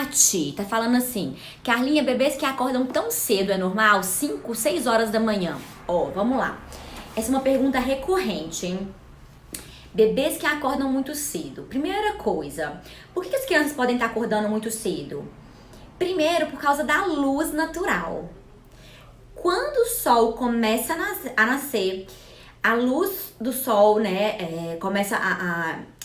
Tati tá falando assim: Carlinha, bebês que acordam tão cedo é normal? 5, 6 horas da manhã. Ó, vamos lá. Essa é uma pergunta recorrente, hein? Bebês que acordam muito cedo. Primeira coisa, por que as crianças podem estar acordando muito cedo? Primeiro, por causa da luz natural. Quando o sol começa a nascer, a luz do sol, né, começa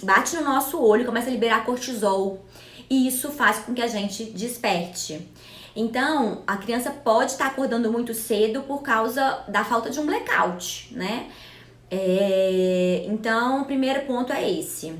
bate no nosso olho, começa a liberar cortisol. E isso faz com que a gente desperte. Então, a criança pode estar acordando muito cedo por causa da falta de um blackout, né? Então, o primeiro ponto é esse.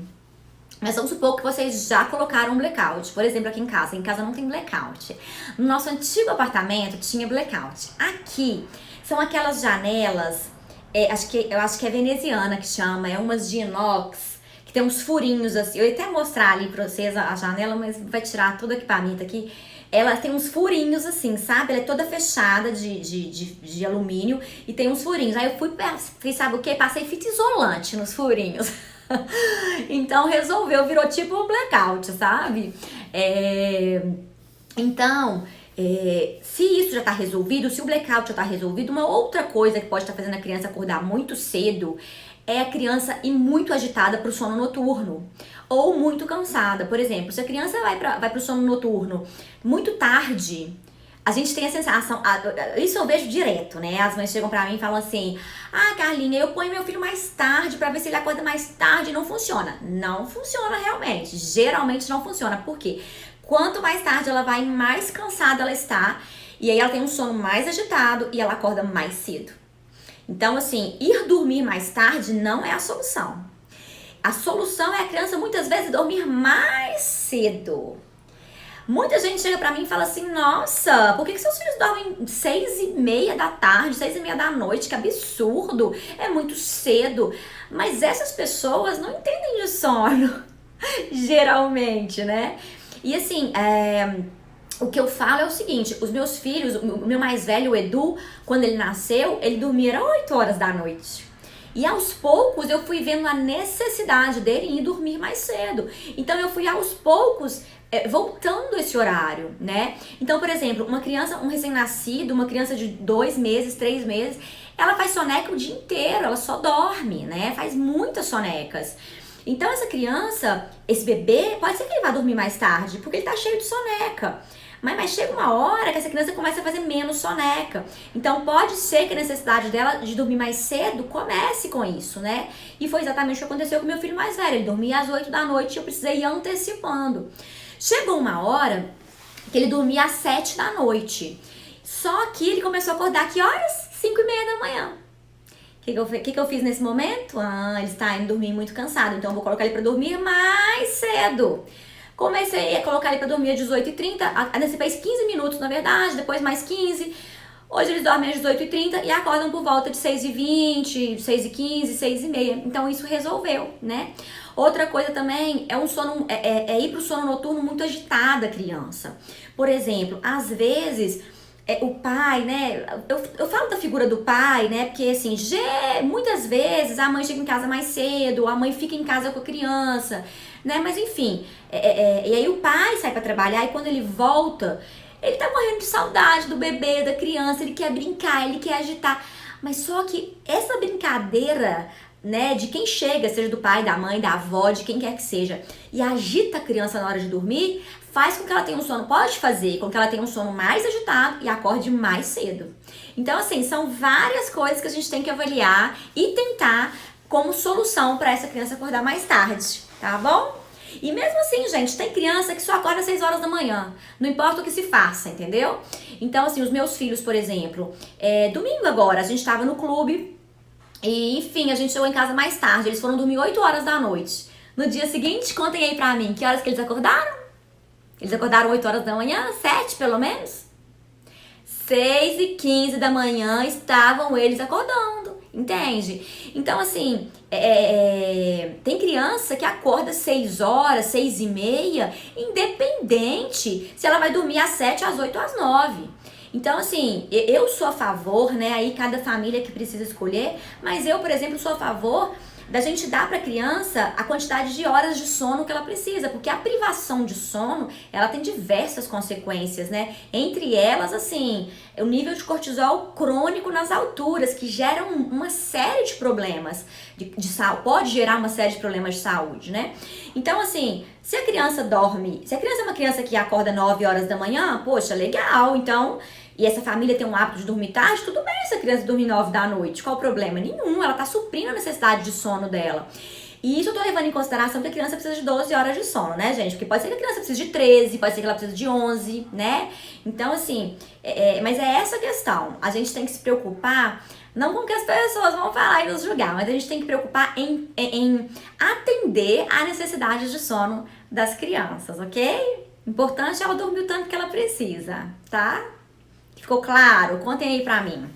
Mas vamos supor que vocês já colocaram um blackout. Por exemplo, aqui em casa. Em casa não tem blackout. No nosso antigo apartamento tinha blackout. Aqui são aquelas janelas, eu acho que é veneziana que chama, é umas de inox, que tem uns furinhos assim. Eu ia até mostrar ali pra vocês a janela, mas vai tirar todo o equipamento aqui. Ela tem uns furinhos assim, sabe? Ela é toda fechada de alumínio e tem uns furinhos. Aí eu fiz, sabe o que? Passei fita isolante nos furinhos. Então virou tipo um blackout, sabe? Então, se isso já tá resolvido, se o blackout já tá resolvido, uma outra coisa que pode estar fazendo a criança acordar muito cedo é a criança ir muito agitada pro sono noturno ou muito cansada. Por exemplo, se a criança vai pro sono noturno muito tarde, a gente tem a sensação, isso eu vejo direto, né? As mães chegam pra mim e falam assim: ah, Carlinha, eu ponho meu filho mais tarde pra ver se ele acorda mais tarde e não funciona. Não funciona realmente, geralmente não funciona. Por quê? Quanto mais tarde ela vai, mais cansada ela está, e aí ela tem um sono mais agitado e ela acorda mais cedo. Então, assim, ir dormir mais tarde não é a solução. A solução é a criança muitas vezes dormir mais cedo. Muita gente chega pra mim e fala assim: nossa, por que seus filhos dormem 6:30 da tarde, 6:30 da noite? Que absurdo, é muito cedo. Mas essas pessoas não entendem de sono, geralmente, né? E assim, o que eu falo é o seguinte: os meus filhos, o meu mais velho, o Edu, quando ele nasceu, ele dormia 8 horas da noite. E aos poucos eu fui vendo a necessidade dele em ir dormir mais cedo. Então eu fui aos poucos voltando esse horário, né? Então, por exemplo, uma criança, um recém-nascido, uma criança de 2 meses, 3 meses, ela faz soneca o dia inteiro, ela só dorme, né? Faz muitas sonecas. Então essa criança, esse bebê, pode ser que ele vá dormir mais tarde, porque ele tá cheio de soneca. Mas chega uma hora que essa criança começa a fazer menos soneca. Então pode ser que a necessidade dela de dormir mais cedo comece com isso, né? E foi exatamente o que aconteceu com meu filho mais velho. Ele dormia às 8 da noite e eu precisei ir antecipando. Chegou uma hora que ele dormia às 7 da noite. Só que ele começou a acordar, que horas? 5:30 da manhã. O que eu fiz nesse momento? Ele está indo dormir muito cansado, então eu vou colocar ele para dormir mais cedo. Comecei a colocar ele para dormir às 18:30, antecipei 15 minutos na verdade, depois mais 15. Hoje eles dormem às 18:30 e acordam por volta de 6:20, 6:15, 6:30. Então isso resolveu, né? Outra coisa também é ir pro sono noturno muito agitada a criança. Por exemplo, às vezes o pai, né? Eu falo da figura do pai, né? Porque assim, muitas vezes a mãe chega em casa mais cedo, a mãe fica em casa com a criança, né? Mas enfim, e aí o pai sai pra trabalhar e quando ele volta, ele tá morrendo de saudade do bebê, da criança, ele quer brincar, ele quer agitar. Mas só que essa brincadeira, né, de quem chega, seja do pai, da mãe, da avó, de quem quer que seja, e agita a criança na hora de dormir, faz com que ela tenha um sono, pode fazer com que ela tenha um sono mais agitado e acorde mais cedo. Então, assim, são várias coisas que a gente tem que avaliar e tentar como solução para essa criança acordar mais tarde, tá bom? E mesmo assim, gente, tem criança que só acorda às 6 horas da manhã. Não importa o que se faça, entendeu? Então, assim, os meus filhos, por exemplo, domingo agora, a gente tava no clube e, enfim, a gente chegou em casa mais tarde. Eles foram dormir 8 horas da noite. No dia seguinte, contem aí pra mim, que horas que eles acordaram? Eles acordaram 8 horas da manhã? 7, pelo menos? 6:15 da manhã estavam eles acordando, entende? Então, assim, tem criança que acorda 6 horas, 6:30, independente se ela vai dormir às 7, às 8, às 9. Então, assim, eu sou a favor, né? Aí cada família que precisa escolher, mas eu, por exemplo, sou a favor da gente dar para a criança a quantidade de horas de sono que ela precisa, porque a privação de sono, ela tem diversas consequências, né? Entre elas, assim, o nível de cortisol crônico nas alturas, que geram uma série de problemas de saúde, pode gerar uma série de problemas de saúde, né? Então, assim, se a criança dorme, se a criança é uma criança que acorda 9 horas da manhã, poxa, legal, então, e essa família tem um hábito de dormir tarde, tudo bem se a criança dormir 9 da noite, qual o problema? Nenhum, ela tá suprindo a necessidade de sono dela. E isso eu tô levando em consideração que a criança precisa de 12 horas de sono, né, gente? Porque pode ser que a criança precise de 13, pode ser que ela precise de 11, né? Então, assim, mas é essa a questão. A gente tem que se preocupar, não com o que as pessoas vão falar e nos julgar, mas a gente tem que preocupar em atender à necessidade de sono das crianças, ok? Importante é ela dormir o tanto que ela precisa, tá? Ficou claro? Contem aí pra mim.